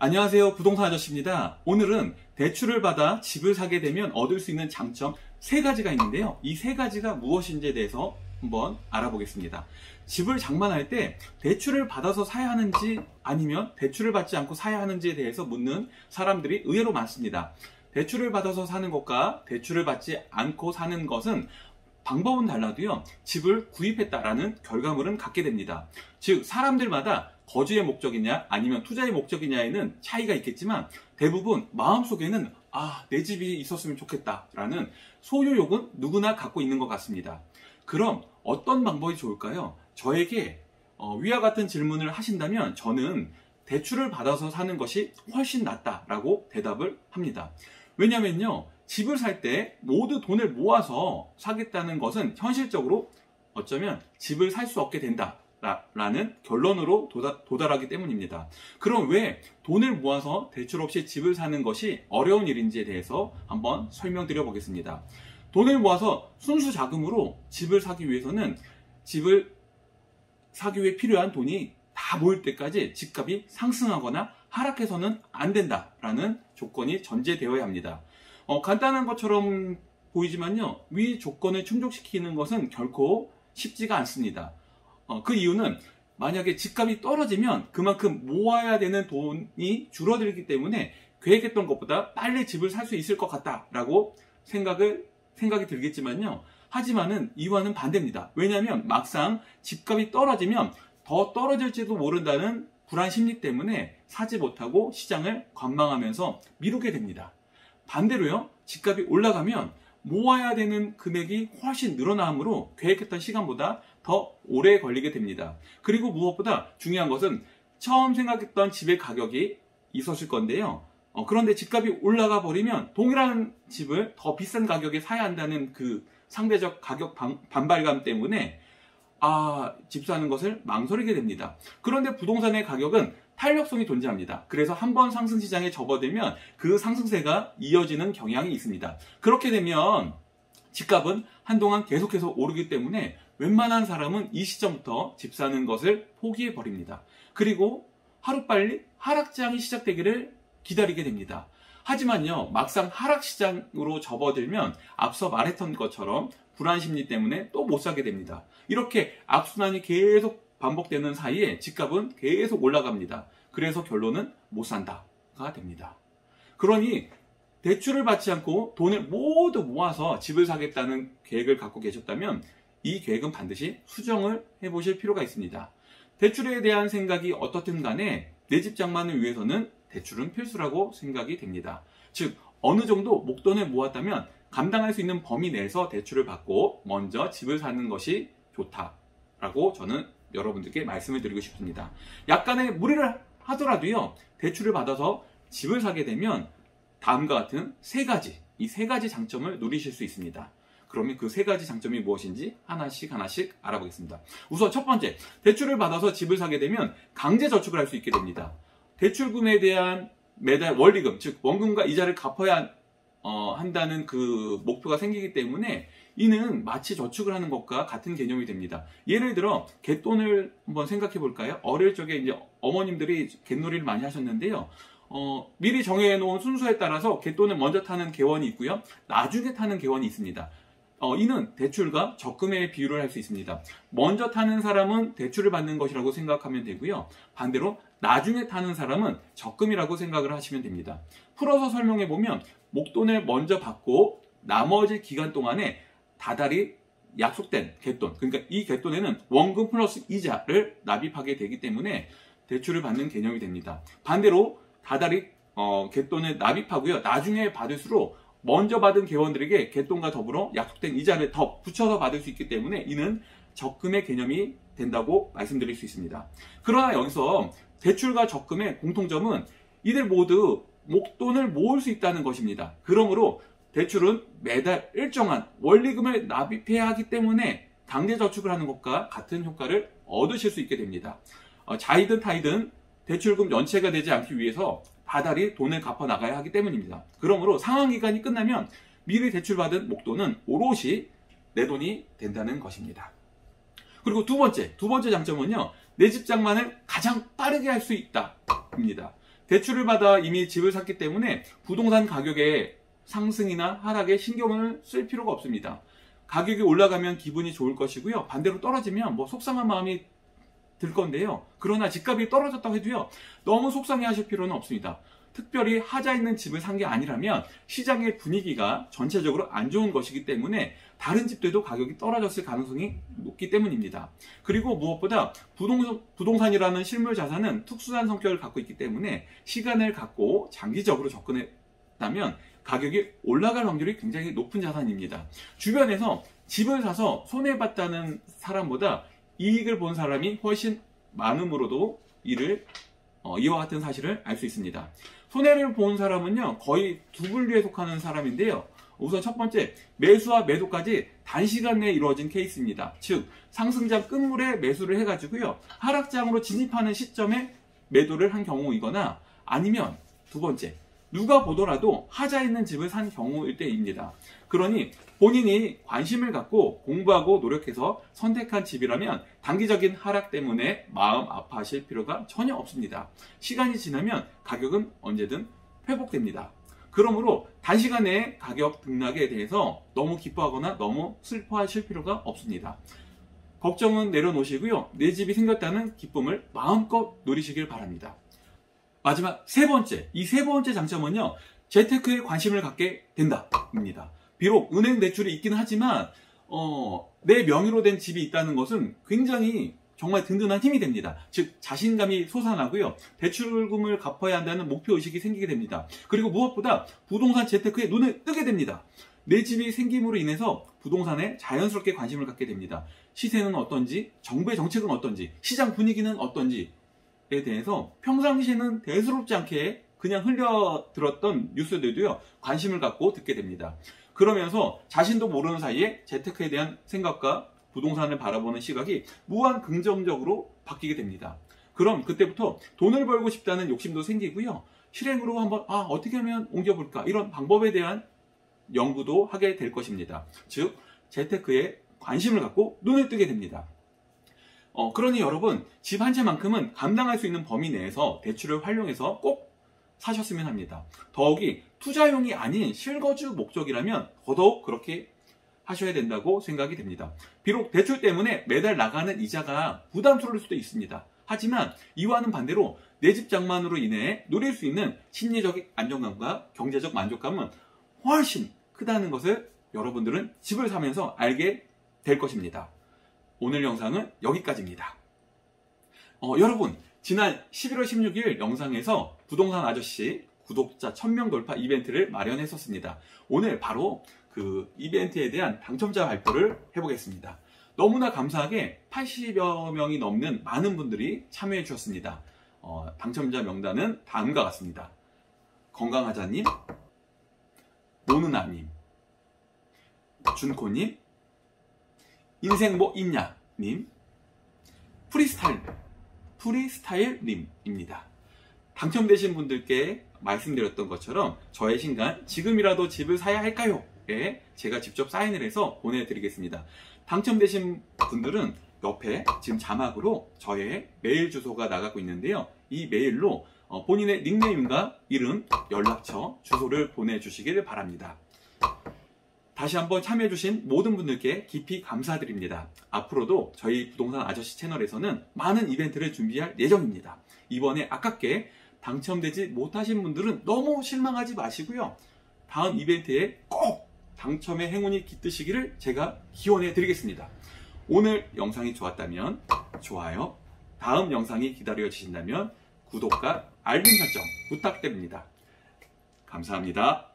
안녕하세요, 부동산 아저씨입니다. 오늘은 대출을 받아 집을 사게 되면 얻을 수 있는 장점 3가지가 있는데요. 이 3가지가 무엇인지에 대해서 한번 알아보겠습니다. 집을 장만할 때 대출을 받아서 사야 하는지 아니면 대출을 받지 않고 사야 하는지에 대해서 묻는 사람들이 의외로 많습니다. 대출을 받아서 사는 것과 대출을 받지 않고 사는 것은 방법은 달라도요, 집을 구입했다라는 결과물은 같게 됩니다. 즉, 사람들마다 거주의 목적이냐 아니면 투자의 목적이냐에는 차이가 있겠지만 대부분 마음속에는 내 집이 있었으면 좋겠다라는 소유욕은 누구나 갖고 있는 것 같습니다. 그럼 어떤 방법이 좋을까요? 저에게 위와 같은 질문을 하신다면 저는 대출을 받아서 사는 것이 훨씬 낫다라고 대답을 합니다. 왜냐면요, 집을 살 때 모두 돈을 모아서 사겠다는 것은 현실적으로 어쩌면 집을 살 수 없게 된다 라는 결론으로 도달하기 때문입니다. 그럼 왜 돈을 모아서 대출 없이 집을 사는 것이 어려운 일인지에 대해서 한번 설명드려 보겠습니다. 돈을 모아서 순수 자금으로 집을 사기 위해서는 집을 사기 위해 필요한 돈이 다 모일 때까지 집값이 상승하거나 하락해서는 안 된다라는 조건이 전제되어야 합니다. 간단한 것처럼 보이지만요, 위 조건을 충족시키는 것은 결코 쉽지가 않습니다. 그 이유는 만약에 집값이 떨어지면 그만큼 모아야 되는 돈이 줄어들기 때문에 계획했던 것보다 빨리 집을 살 수 있을 것 같다라고 생각이 들겠지만요. 하지만은 이와는 반대입니다. 왜냐하면 막상 집값이 떨어지면 더 떨어질지도 모른다는 불안 심리 때문에 사지 못하고 시장을 관망하면서 미루게 됩니다. 반대로요, 집값이 올라가면 모아야 되는 금액이 훨씬 늘어나므로 계획했던 시간보다 더 오래 걸리게 됩니다. 그리고 무엇보다 중요한 것은 처음 생각했던 집의 가격이 있었을 건데요. 그런데 집값이 올라가 버리면 동일한 집을 더 비싼 가격에 사야 한다는 그 상대적 가격 반발감 때문에 집 사는 것을 망설이게 됩니다. 그런데 부동산의 가격은 탄력성이 존재합니다. 그래서 한번 상승시장에 접어들면 그 상승세가 이어지는 경향이 있습니다. 그렇게 되면 집값은 한동안 계속해서 오르기 때문에 웬만한 사람은 이 시점부터 집 사는 것을 포기해 버립니다. 그리고 하루빨리 하락장이 시작되기를 기다리게 됩니다. 하지만요, 막상 하락시장으로 접어들면 앞서 말했던 것처럼 불안심리 때문에 또 못 사게 됩니다. 이렇게 악순환이 계속 반복되는 사이에 집값은 계속 올라갑니다. 그래서 결론은 못 산다가 됩니다. 그러니 대출을 받지 않고 돈을 모두 모아서 집을 사겠다는 계획을 갖고 계셨다면 이 계획은 반드시 수정을 해보실 필요가 있습니다. 대출에 대한 생각이 어떻든 간에 내 집 장만을 위해서는 대출은 필수라고 생각이 됩니다. 즉, 어느 정도 목돈을 모았다면 감당할 수 있는 범위 내에서 대출을 받고 먼저 집을 사는 것이 좋다라고 저는 여러분들께 말씀을 드리고 싶습니다. 약간의 무리를 하더라도요, 대출을 받아서 집을 사게 되면 다음과 같은 이 3가지 장점을 누리실 수 있습니다. 그러면 그 3가지 장점이 무엇인지 하나씩 알아보겠습니다. 우선 첫 번째, 대출을 받아서 집을 사게 되면 강제 저축을 할 수 있게 됩니다. 대출금에 대한 매달 원리금, 즉 원금과 이자를 갚아야 한다는 그 목표가 생기기 때문에 이는 마치 저축을 하는 것과 같은 개념이 됩니다. 예를 들어 갯돈을 한번 생각해 볼까요? 어릴 적에 이제 어머님들이 갯놀이를 많이 하셨는데요. 미리 정해놓은 순서에 따라서 갯돈을 먼저 타는 개원이 있고요, 나중에 타는 개원이 있습니다. 이는 대출과 적금의 비율을 할 수 있습니다. 먼저 타는 사람은 대출을 받는 것이라고 생각하면 되고요, 반대로 나중에 타는 사람은 적금이라고 생각을 하시면 됩니다. 풀어서 설명해 보면 목돈을 먼저 받고 나머지 기간 동안에 다달이 약속된 갯돈, 그러니까 이 갯돈에는 원금 플러스 이자를 납입하게 되기 때문에 대출을 받는 개념이 됩니다. 반대로 다달이 갯돈을 납입하고요, 나중에 받을수록 먼저 받은 개원들에게 갯돈과 더불어 약속된 이자를 더 붙여서 받을 수 있기 때문에 이는 적금의 개념이 된다고 말씀드릴 수 있습니다. 그러나 여기서 대출과 적금의 공통점은 이들 모두 목돈을 모을 수 있다는 것입니다. 그러므로 대출은 매달 일정한 원리금을 납입해야 하기 때문에 강제 저축을 하는 것과 같은 효과를 얻으실 수 있게 됩니다. 자이든 타이든 대출금 연체가 되지 않기 위해서 다달이 돈을 갚아 나가야 하기 때문입니다. 그러므로 상환기간이 끝나면 미리 대출받은 목돈은 오롯이 내 돈이 된다는 것입니다. 그리고 두 번째 장점은요, 내 집 장만을 가장 빠르게 할 수 있다 입니다. 대출을 받아 이미 집을 샀기 때문에 부동산 가격의 상승이나 하락에 신경을 쓸 필요가 없습니다. 가격이 올라가면 기분이 좋을 것이고요. 반대로 떨어지면 뭐 속상한 마음이 들 건데요. 그러나 집값이 떨어졌다고 해도요, 너무 속상해 하실 필요는 없습니다. 특별히 하자 있는 집을 산 게 아니라면 시장의 분위기가 전체적으로 안 좋은 것이기 때문에 다른 집들도 가격이 떨어졌을 가능성이 높기 때문입니다. 그리고 무엇보다 부동산이라는 실물 자산은 특수한 성격을 갖고 있기 때문에 시간을 갖고 장기적으로 접근했다면 가격이 올라갈 확률이 굉장히 높은 자산입니다. 주변에서 집을 사서 손해봤다는 사람보다 이익을 본 사람이 훨씬 많음으로도 이와 같은 사실을 알 수 있습니다. 손해를 본 사람은요, 거의 두 분류에 속하는 사람인데요. 우선 첫 번째, 매수와 매도까지 단시간 내에 이루어진 케이스입니다. 즉, 상승장 끝물에 매수를 해가지고요, 하락장으로 진입하는 시점에 매도를 한 경우이거나, 아니면 두 번째, 누가 보더라도 하자 있는 집을 산 경우일 때입니다. 그러니 본인이 관심을 갖고 공부하고 노력해서 선택한 집이라면 단기적인 하락 때문에 마음 아파하실 필요가 전혀 없습니다. 시간이 지나면 가격은 언제든 회복됩니다. 그러므로 단시간 내에 가격 등락에 대해서 너무 기뻐하거나 너무 슬퍼하실 필요가 없습니다. 걱정은 내려놓으시고요, 내 집이 생겼다는 기쁨을 마음껏 누리시길 바랍니다. 마지막 세 번째, 이 세 번째 장점은요, 재테크에 관심을 갖게 된다입니다. 비록 은행 대출이 있긴 하지만 내 명의로 된 집이 있다는 것은 굉장히 정말 든든한 힘이 됩니다. 즉, 자신감이 솟아나고요, 대출금을 갚아야 한다는 목표의식이 생기게 됩니다. 그리고 무엇보다 부동산 재테크에 눈을 뜨게 됩니다. 내 집이 생김으로 인해서 부동산에 자연스럽게 관심을 갖게 됩니다. 시세는 어떤지, 정부의 정책은 어떤지, 시장 분위기는 어떤지 에 대해서 평상시에는 대수롭지 않게 그냥 흘려들었던 뉴스들도요, 관심을 갖고 듣게 됩니다. 그러면서 자신도 모르는 사이에 재테크에 대한 생각과 부동산을 바라보는 시각이 무한 긍정적으로 바뀌게 됩니다. 그럼 그때부터 돈을 벌고 싶다는 욕심도 생기고요, 실행으로 한번 어떻게 하면 옮겨볼까, 이런 방법에 대한 연구도 하게 될 것입니다. 즉, 재테크에 관심을 갖고 눈을 뜨게 됩니다. 그러니 여러분, 집 한 채만큼은 감당할 수 있는 범위 내에서 대출을 활용해서 꼭 사셨으면 합니다. 더욱이 투자용이 아닌 실거주 목적이라면 더더욱 그렇게 하셔야 된다고 생각이 됩니다. 비록 대출 때문에 매달 나가는 이자가 부담스러울 수도 있습니다. 하지만 이와는 반대로 내 집 장만으로 인해 누릴 수 있는 심리적인 안정감과 경제적 만족감은 훨씬 크다는 것을 여러분들은 집을 사면서 알게 될 것입니다. 오늘 영상은 여기까지입니다. 여러분, 지난 11월 16일 영상에서 부동산 아저씨 구독자 1000명 돌파 이벤트를 마련했었습니다. 오늘 바로 그 이벤트에 대한 당첨자 발표를 해보겠습니다. 너무나 감사하게 80여 명이 넘는 많은 분들이 참여해 주셨습니다. 당첨자 명단은 다음과 같습니다. 건강하자님, 노는아님, 준코님, 인생 뭐 있냐 님, 프리스타일님입니다. 당첨되신 분들께 말씀드렸던 것처럼 저의 신간 지금이라도 집을 사야 할까요? 에 제가 직접 사인을 해서 보내드리겠습니다. 당첨되신 분들은 옆에 지금 자막으로 저의 메일 주소가 나가고 있는데요, 이 메일로 본인의 닉네임과 이름, 연락처, 주소를 보내주시길 바랍니다. 다시 한번 참여해주신 모든 분들께 깊이 감사드립니다. 앞으로도 저희 부동산 아저씨 채널에서는 많은 이벤트를 준비할 예정입니다. 이번에 아깝게 당첨되지 못하신 분들은 너무 실망하지 마시고요, 다음 이벤트에 꼭 당첨의 행운이 깃드시기를 제가 기원해 드리겠습니다. 오늘 영상이 좋았다면 좋아요, 다음 영상이 기다려 주신다면 구독과 알림 설정 부탁드립니다. 감사합니다.